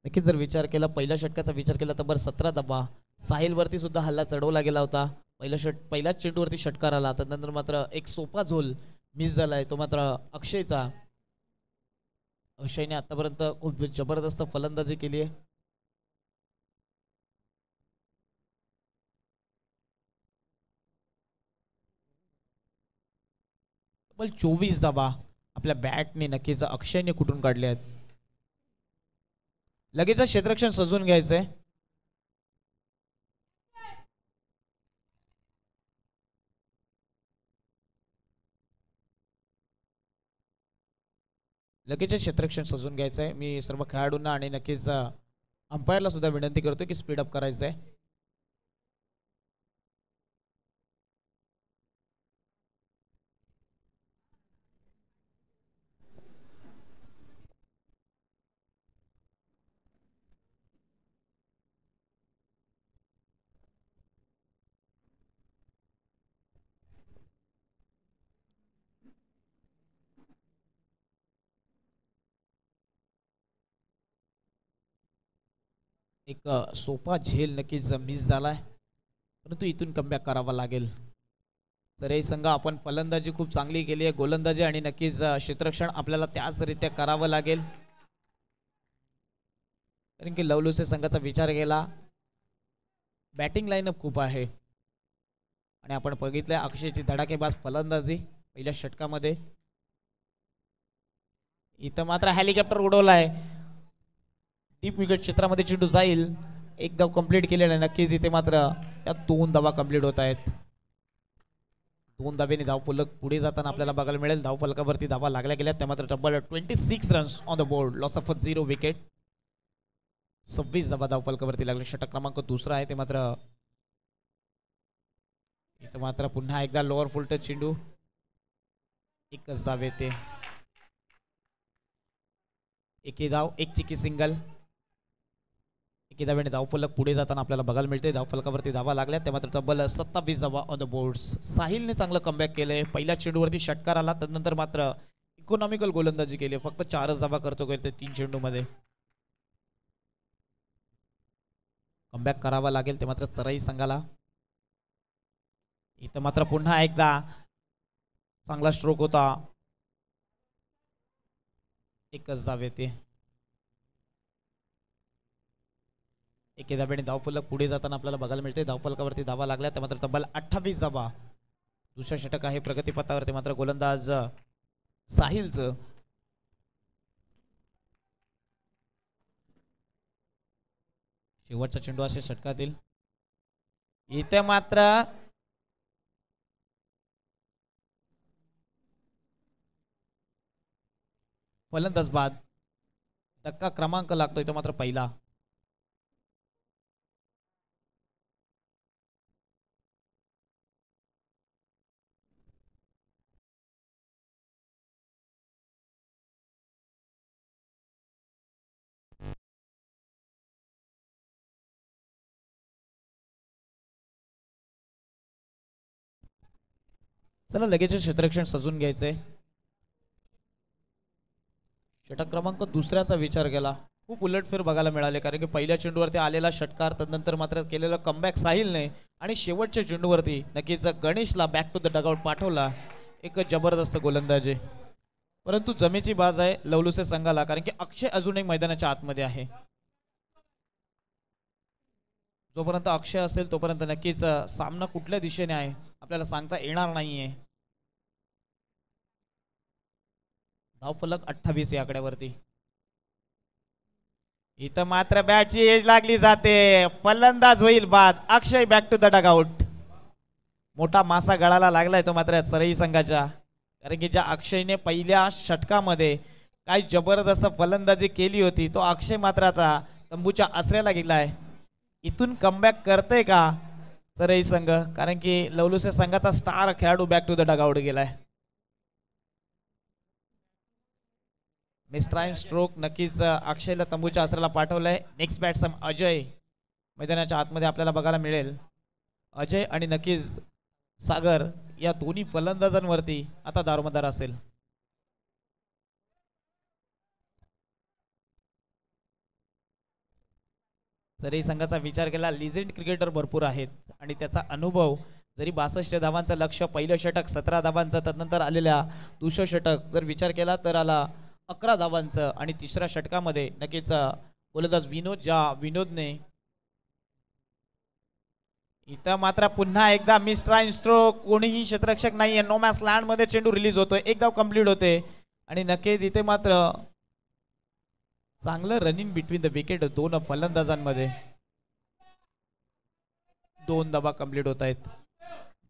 नक्कीच जर विचार केला पहिल्या षटकाचा विचार केला तर बरं 17 धावा. साहिल वरती सुद्धा हल्ला चढवला गेला होता. पहिल्याच चेंडूवरती षटकार आला. त्यानंतर मात्र एक सोपा झोल मिस झालाय तो मात्र अक्षयचा. अक्षयने आतापर्यंत खूप जबरदस्त फलंदाजी केली आहे. तब्बल 24 धावा आपल्या बॅटने नक्कीच अक्षयने कुठून काढले आहेत. लगेच क्षेत्ररक्षण सजून घ्यायचंय. लगेच क्षेत्ररक्षण सजून घ्यायचंय. मी सर्व खेळाडूंना आणि नक्कीच अंपायरला सुद्धा विनंती करतो की स्पीड अप करायचंय. एक सोपा झेल नक्कीच मिस झालाय परंतु इथून कमबॅक करावा लागेल. तर हे संघ आपण फलंदाजी खूप चांगली केली आहे. गोलंदाजी आणि नक्कीच क्षेत्ररक्षण आपल्याला त्याच रीत्या करावं लागेल. कारण की लवलुसे संघाचा विचार केला बॅटिंग लाईनअप खूप आहे आणि आपण बघितलंय अक्षयची धडाकेबाज फलंदाजी पहिल्या षटकामध्ये. इथं मात्र हेलिकॉप्टर उडवलाय. डीप विकेट क्षेत्रामध्ये चेंडू जाईल. एक धाव कंप्लीट केलेला आहे. नक्कीच इथे मात्र या 2 धावा कंप्लीट होत आहेत. 2 धावेने धावफलक पुढे जाताना आपल्याला बघायला मिळेल. धावफलकावरती धावा लागल्या गेल्या त्या मात्र तब्बल 26 runs on the board. Loss of 0 wicket. 26 धावा धावफलकावरती लागले. षटक क्रमांक दुसरा आहे ते मात्र. इथं मात्र पुन्हा एकदा लोअर फुल टच चेंडू. एकच धाव येते. एके धाव एक चिकी सिंगल. एकेदा वेळी धावफलक पुढे जाताना आपल्याला बघायला मिळते. धावफलकावरती धावा लागल्या ते मात्र तब्बल 27 धावा ऑन द बोर्ड्स. साहिलने चांगलं कमबॅक केलंय. पहिल्या चेंडूवरती षटकार आला, त्यानंतर मात्र इकॉनॉमिकल गोलंदाजी केली. फक्त 4च धावा करतो ते 3 चेंडूमध्ये. कमबॅक करावा लागेल ते मात्र तरई संघाला. इथं मात्र पुन्हा एकदा चांगला स्ट्रोक होता. एकच धाव येते. एकेदा वेळी धावफलक पुढे जाताना आपल्याला बघायला मिळते. धावफलकावरती धावा लागल्या ते मात्र तब्बल 28 धावा. दुसरा षटक आहे प्रगतीपथावरती मात्र गोलंदाज साहिलचं. शेवटचा चेंडू असेल षटकातील. इथे मात्र फलंदाज बाद. धक्का क्रमांक लागतोय तो मात्र पहिला. चला लगेच क्षेत्ररक्षण सजून घ्यायचंय. षटक क्रमांक दुसऱ्याचा विचार केला. खूप उलटफेर बघायला मिळाले, कारण की पहिल्या चेंडूवरती आलेला षटकार, त्यानंतर मात्र केलेलं कमबॅक साहिलने, आणि शेवटच्या चेंडूवरती नक्कीच गणेशला बॅक टू द डगआउट पाठवला. एक जबरदस्त गोलंदाजी. परंतु जमेची बाज आहे लवलुसे संघाला, कारण की अक्षय अजूनही मैदानाच्या आतमध्ये आहे. जोपर्यंत अक्षय असेल तोपर्यंत नक्कीच सामना कुठल्या दिशेने आहे आपल्याला सांगता येणार नाहीये. धावफलक 28 या आकड्यावरती. इथं मात्र बॅटची एज लागली जाते. फलंदाज होईल बाद. अक्षय बॅक टू द डगआउट. मोठा मासा गळाला लागलाय तो मात्र सरई संघाच्या, कारण की ज्या अक्षयने पहिल्या षटकामध्ये काय जबरदस्त फलंदाजी केली होती, तो अक्षय मात्र आता तंबूच्या आसऱ्याला गेलाय. इथून कमबॅक करते का सरई संघ, कारण की लवलुसे संघाचा स्टार खेळाडू बॅक टू द डगआउट गेलाय. मिस्ट्राइन स्ट्रोक नक्कीच अक्षयला तंबूच्या आसऱ्याला पाठवलंय. नेक्स्ट बॅट्समन अजय मैदानाच्या आतमध्ये आपल्याला बघायला मिळेल. अजय आणि नक्कीच सागर या दोन्ही फलंदाजांवरती आता दारोमदार असेल. जरी संघाचा विचार केला, लिजेंड क्रिकेटर भरपूर आहेत आणि त्याचा अनुभव, जरी 62 धावांचं लक्ष, पहिलं षटक 17 धावांचं, त्यानंतर आलेल्या दुसरं षटक जर विचार केला तर आला 11 धावांचं, आणि तिसऱ्या षटकामध्ये नक्कीच गोलंदाज विनोद, ज्या विनोदने इथं मात्र पुन्हा एकदा मिस्ट्राइन स्ट्रोक, कोणीही क्षेत्ररक्षक नाहीये, नो मॅच लँड मध्ये चेंडू रिलीज होतोय, एक धाव कंप्लीट होते, आणि नक्कीच इथे मात्र चांगलं रनिंग बिटवीन द विकेट दोन फलंदाजांमध्ये. 2 धावा कंप्लीट होत आहेत.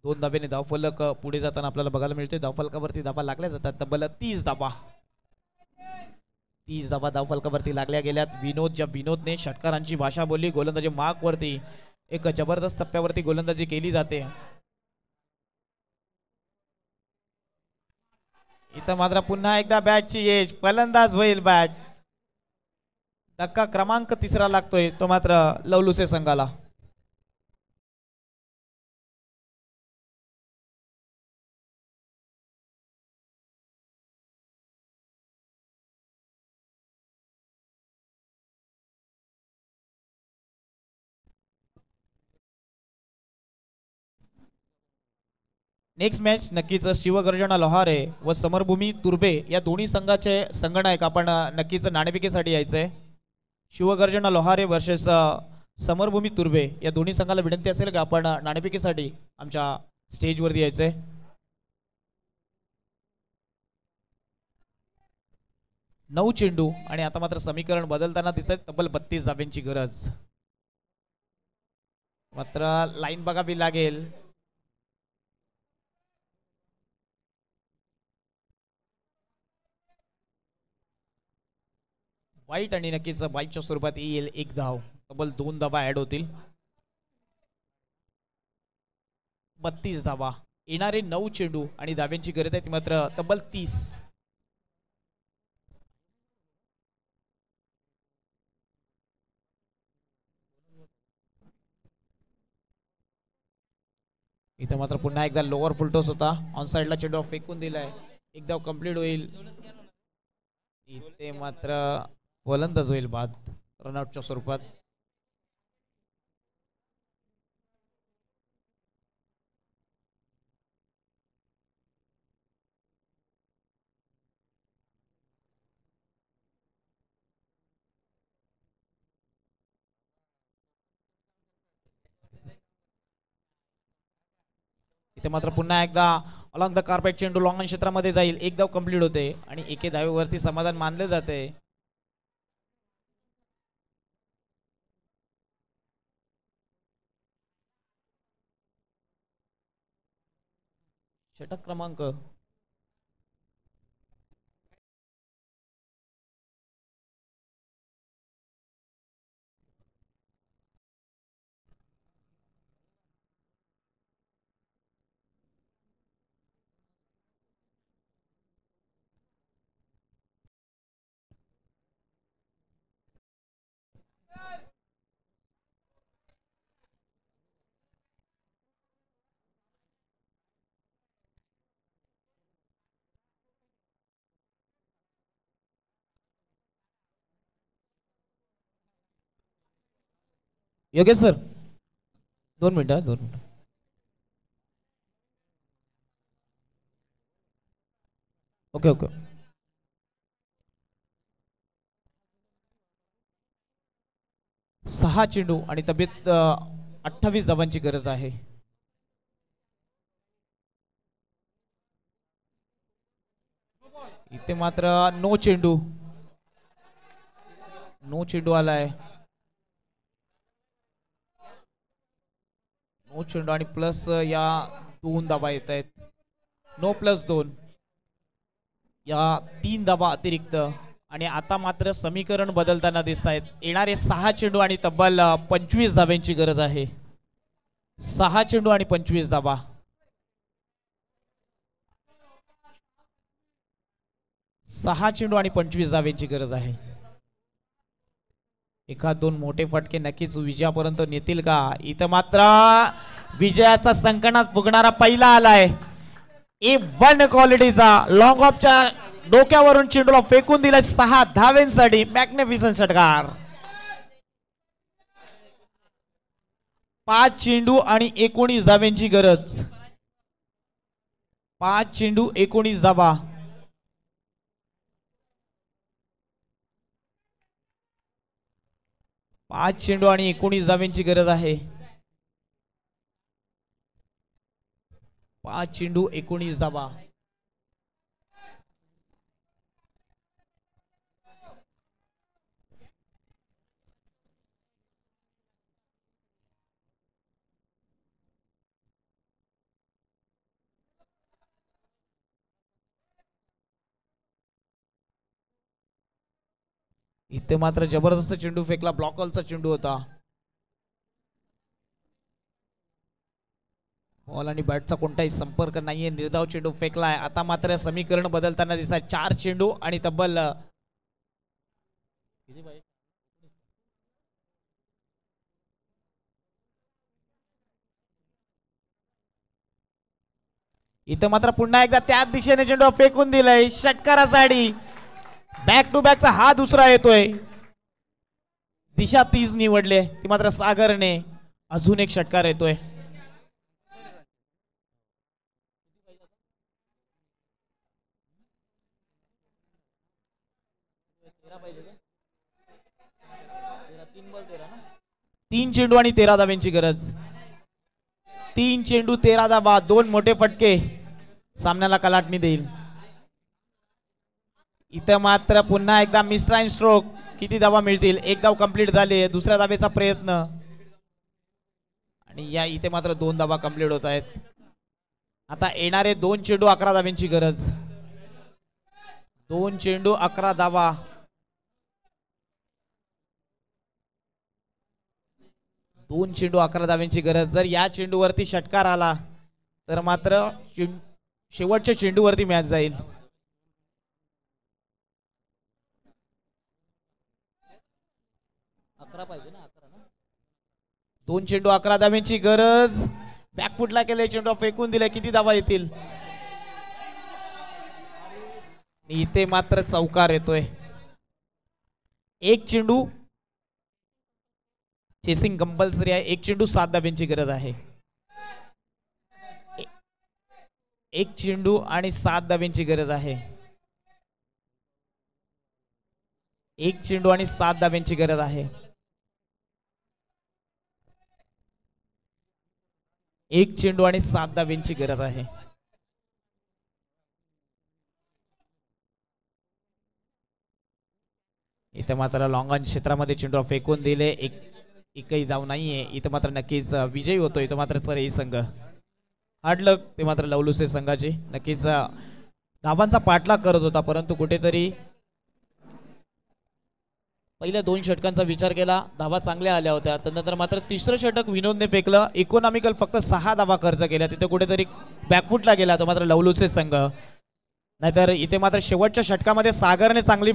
2 धाब्याने धावफलक पुढे जाताना आपल्याला बघायला मिळते. धावफलकावरती धावा लागल्या जातात. तब्बल 30 धावा. 30 धावा धावफलकावरती लागल्या गेल्यात. विनोद, ज्या विनोदने षटकारांची भाषा बोलली, गोलंदाजी मार्क वरती एक जबरदस्त टप्प्यावरती गोलंदाजी केली जाते. इथं मात्र पुन्हा एकदा बॅटची एज, फलंदाज होईल बॅट. धक्का क्रमांक 3 लागतोय तो मात्र लवलुसे संघाला. नेक्स्ट मॅच नक्कीच शिवगर्जना लोहारे व समरभूमी तुर्बे या दोन्ही संघाचे संगणक आपण नक्कीच नाणेफेकीसाठी यायचंय. शिवगर्जना लोहारे वर्सेस समरभूमी तुर्बे या दोन्ही संघाला विनंती असेल का आपण नाणेफेकीसाठी आमच्या स्टेजवरती यायचंय. नऊ चेंडू आणि आता मात्र समीकरण बदलताना तिथे तब्बल 32 धाब्यांची गरज. मात्र लाईन बघावी लागेल. वाईट, आणि नक्कीच वाईटच्या स्वरूपात येईल एक धाव. तब्बल 2 धावा ऍड होतील. 32 धावा, येणारे 9 चेंडू आणि धाब्यांची गरज आहे ती मात्र तब्बल 30. इथे मात्र पुन्हा एकदा लोअर फुलटॉस होता, ऑन साइडला चेंडू फेकून दिलाय, एक धाव कंप्लीट होईल. इथे मात्र फलंदाज होईल बाद रनआउटच्या स्वरूपात. इथे मात्र पुन्हा एकदा अलॉंग द कार्पेट चेंडू लॉंग क्षेत्रामध्ये जाईल, एक धाव कंप्लीट होते आणि एके धावेवरती समाधान मानले जाते. षटक क्रमांक योगेश सर 2 मिनिटं 2 मिनिटं. Okay okay. सहा चेंडू आणि तब्येत 28 धावांची गरज आहे. इथे मात्र नो चेंडू आलाय. नो चेंडू आणि प्लस या 2 धावा येत आहेत. नो प्लस 2 या 3 धावा अतिरिक्त. आणि आता मात्र समीकरण बदलताना दिसत आहेत. येणारे 6 चेंडू आणि तब्बल 25 धाव्यांची गरज आहे. 6 चेंडू आणि 25 धावा. 6 चेंडू आणि 25 धाव्यांची गरज आहे. एखाद 2 मोठे फटके नक्कीच विजयापर्यंत नेतील का? इथं मात्र विजयाचा संकटात फुगणारा पहिला आलाय. ए वन क्वालिटीचा लॉंग ऑफच्या डोक्यावरून चेंडूला फेकून दिलाय 6 धाव्यांसाठी. मॅग्निफिसंट षटकार. 5 चेंडू आणि 19 धाव्यांची गरज. 5 चेंडू 19 धावा. 5 चेंडू आणि 19 धाव्यांची गरज आहे. 5 चेंडू 19 धावा. इथे मात्र जबरदस्त चेंडू फेकला. ब्लॉकलचा चेंडू होता. बॉल आणि बॅटचा कोणताही संपर्क नाहीये. निर्धाव चेंडू फेकलाय. आता मात्र समीकरण बदलताना दिसत आहे. 4 चेंडू आणि तब्बल इथं मात्र पुन्हा एकदा त्याच दिशेने चेंडू फेकून दिलाय षटकारासाठी. बॅक टू बॅकचा हा दुसरा येतोय. दिशा तीच निवडले ती मात्र सागरने. अजून एक षटकार येतोय. तीन चेंडू आणि 13 धाव्यांची गरज. 3 चेंडू 13 धावा. 2 मोठे फटके सामन्याला कलाटणी देईल. इथं मात्र पुन्हा एकदा मिसटाइम स्ट्रोक. किती धावा मिळतील? 1 धाव कंप्लीट झाले. दुसऱ्या धावेचा प्रयत्न आणि या इथे मात्र 2 धावा कंप्लीट होत आहेत. आता येणारे 2 चेंडू 11 धाव्यांची गरज. 2 चेंडू 11 धावा. 2 चेंडू 11 धाव्यांची गरज. जर या चेंडूवरती षटकार आला तर मात्र शेवटच्या चेंडूवरती मॅच जाईल. 11 पाहिजे ना. 2 चेंडू 11 धाव्यांची गरज. बॅकफुटला केले, चेंडू फेकून दिले, किती धावा येतील? इथे मात्र चौकार येतोय. एक चेंडू चेसिंग कंपल्सरी आहे. एक चेंडू 7 धाब्यांची गरज आहे. एक चेंडू आणि 7 धाब्यांची गरज आहे. एक चेंडू आणि 7 धाब्यांची गरज आहे. एक चेंडू आणि 7 धाब्यांची गरज आहे. इथे मात्र लॉंग ऑन क्षेत्रामध्ये चेंडू फेकून दिले. एकही धाव नाहीये. इथे मात्र नक्कीच विजयी होतो. इथे मात्र चरई संघ हाडलं ते मात्र लवलुसे संघाची नक्कीच धावांचा पाठलाग करत होता, परंतु कुठेतरी पहिल्या 2 षटकांचा विचार केला, धावा चांगल्या आल्या होत्या. त्यानंतर मात्र तिसरं षटक विनोदने फेकलं. इकॉनॉमिकल फक्त 6 धावा खर्च केल्या. तिथे कुठेतरी बॅकफुटला गेला तो मात्र लवलुसे संघ. नाहीतर इथे मात्र शेवटच्या षटकामध्ये सागरने चांगली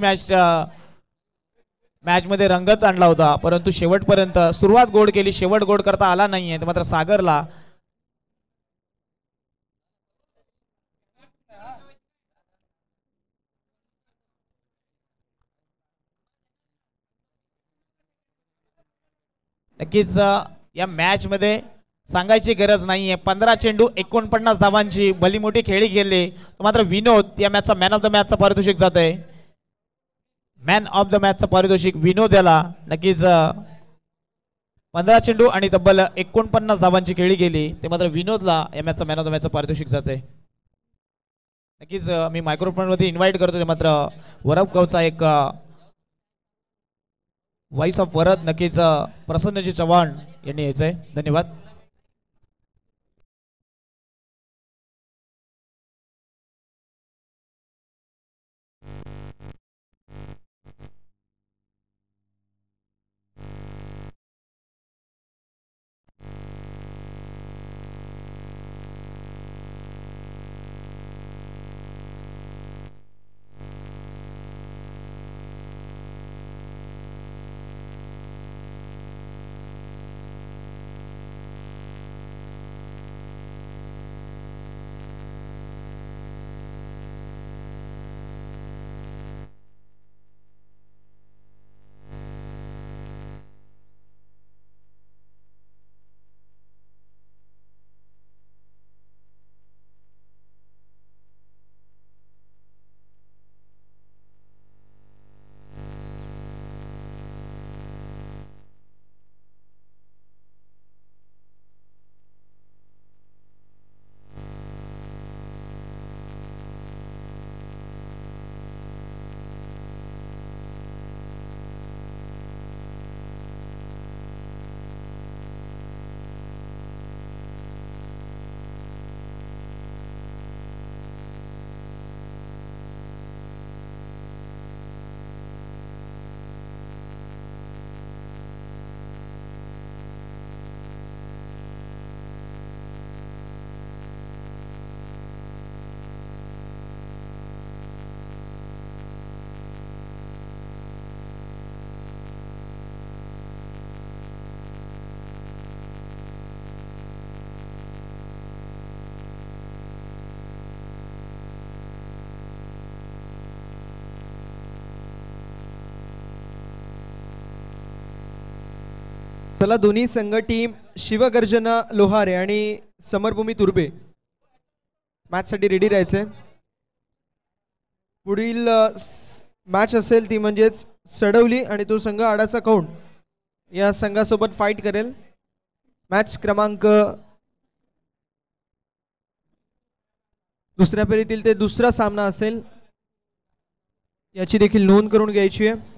मॅच मध्ये रंगत आणला होता, परंतु शेवटपर्यंत सुरुवात गोड केली, शेवट गोड करता आला नाहीये. तर मात्र सागरला नक्कीच या मॅच मध्ये सांगायची गरज नाहीये. 15 चेंडू 49 धावांची भली मोठी खेळी खेळली. मात्र विनोद या मॅचचा मॅन ऑफ द मॅचचा पारितोषिक जात आहे. मॅन ऑफ द मॅचचा पारितोषिक विनोद याला. नक्कीच 15 चेंडू आणि तब्बल 49 धावांची खेळी गेली. ते मात्र विनोदला या मॅचचा मॅन ऑफ द मॅचचा पारितोषिक जाते. नक्कीच मी मायक्रोफोन मध्ये इन्व्हाइट करतो ते मात्र वरपगावचा एक व्हॉइस ऑफ वरद नक्कीच प्रसन्नजी चव्हाण यांनी यायचंय. धन्यवाद. चला दोन्ही संघ टीम शिवगर्जना लोहारे आणि समरभूमी तुर्बे मॅच साठी रेडी राहायचे. पुढील मॅच असेल ती म्हणजेच सडवली आणि तो संघ आडाचा कौंड या संघासोबत फाईट करेल. मॅच क्रमांक दुसऱ्या फेरीतील ते दुसरा सामना असेल, याची देखील नोंद करून घ्यायची आहे.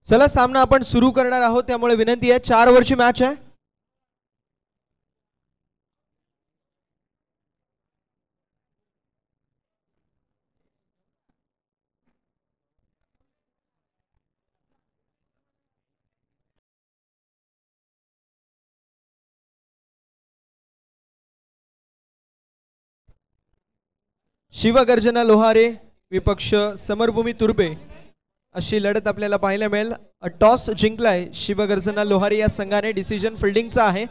चला सामना आपण सुरू करणार आहोत, त्यामुळे विनंती आहे 4 ओव्हरची मॅच आहे. शिवगर्जना लोहारे विपक्ष समरभूमी तुर्बे अशी लढत आपल्याला पाहायला मिळेल. टॉस जिंकलाय शिवगर्जना लोहारे या संघाने. डिसिजन फिल्डिंगचा आहे.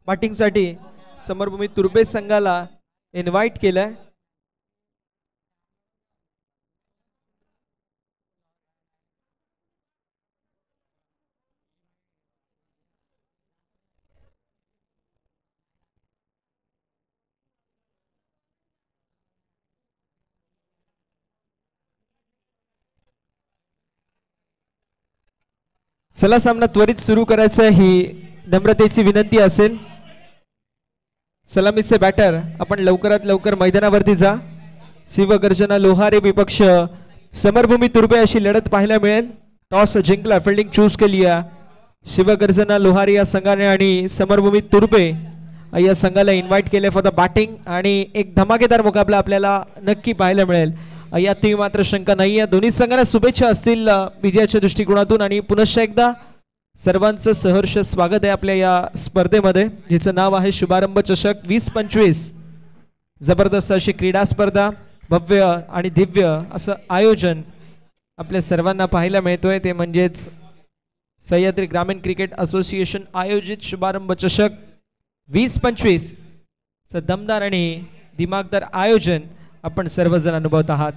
बॅटिंगसाठी समरभूमी तुर्बे संघाला इन्व्हाइट केलंय. चला सामना त्वरित सुरू करायचा ही नम्रतेची विनंती असेल. सलामीचे बॅटर आपण लवकरात लवकर मैदानावरती जा. शिवगर्जना लोहारे विपक्ष समरभूमी तुर्बे अशी लढत पाहायला मिळेल. टॉस जिंकला, फिल्डिंग चूज केली शिवगर्जना लोहारे या संघाने आणि समरभूमी तुर्बे या संघाला इन्व्हाइट केले फॉर द बॅटिंग आणि एक धमाकेदार मुकाबला आपल्याला नक्की पाहायला मिळेल यातही मात्र शंका नाही आहे. दोन्ही संघांना शुभेच्छा असतील विजयाच्या दृष्टिकोनातून आणि पुनश्च एकदा सर्वांचं सहर्ष स्वागत आहे आपल्या या स्पर्धेमध्ये जिचं नाव आहे शुभारंभ चषक 2025. जबरदस्त अशी क्रीडा स्पर्धा, भव्य आणि दिव्य असं आयोजन आपल्या सर्वांना पाहायला मिळतोय. ते म्हणजेच सह्याद्री ग्रामीण क्रिकेट असोसिएशन आयोजित शुभारंभ चषक 2025 चं दमदार आणि दिमागदार आयोजन आपण सर्वजण अनुभवत आहात.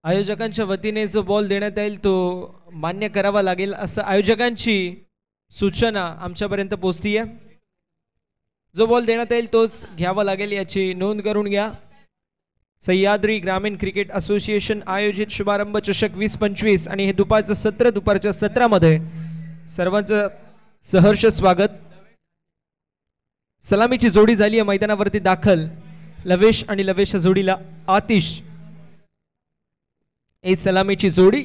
आयोजकांच्या वतीने जो बॉल देण्यात येईल तो मान्य करावा लागेल असं आयोजकांची सूचना आमच्यापर्यंत पोहोचती आहे. जो बॉल देण्यात येईल तोच घ्यावा लागेल याची नोंद करून घ्या. सह्याद्री ग्रामीण क्रिकेट असोसिएशन आयोजित शुभारंभ चषक 2025 आणि हे दुपारचं सत्र, दुपारच्या सत्रामध्ये सर्वांचं सहर्ष स्वागत. सलामीची जोडी झाली आहे मैदानावरती दाखल. लवेश आणि लवेशच्या जोडीला आतिश. एक सलामीची जोडी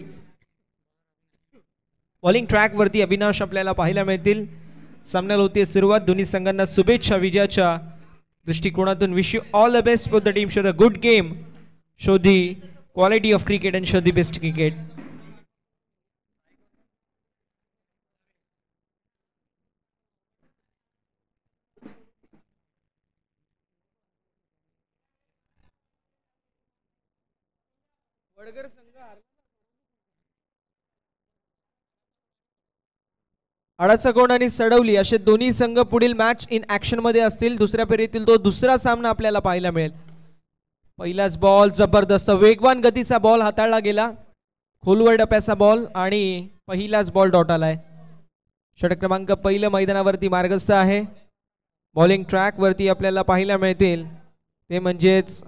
बॉलिंग ट्रॅक वरती अविनाश आपल्याला पाहायला मिळतील. सामन्याला होती सुरुवात. दोन्ही संघांना शुभेच्छा विजयाच्या दृष्टिकोनातून. Wish you all the best for the team. Show the good game, show the quality of cricket and show the best cricket. वडगर संघ आडाचा कोण आणि सडवली असे दोन्ही संघ पुढील मॅच इन ऍक्शन मध्ये असतील. दुसऱ्या फेरीतील तो दुसरा सामना आपल्याला पाहायला मिळेल. पहिलाच बॉल जबरदस्त वेगवान गतीचा बॉल हाताळला गेला. खोलवर डप्याचा बॉल आणि पहिलाच बॉल डॉट आलाय. षटक क्रमांक पहिलं मैदानावरती मार्गस्थ आहे. बॉलिंग ट्रॅक वरती आपल्याला पाहायला मिळतील ते म्हणजेच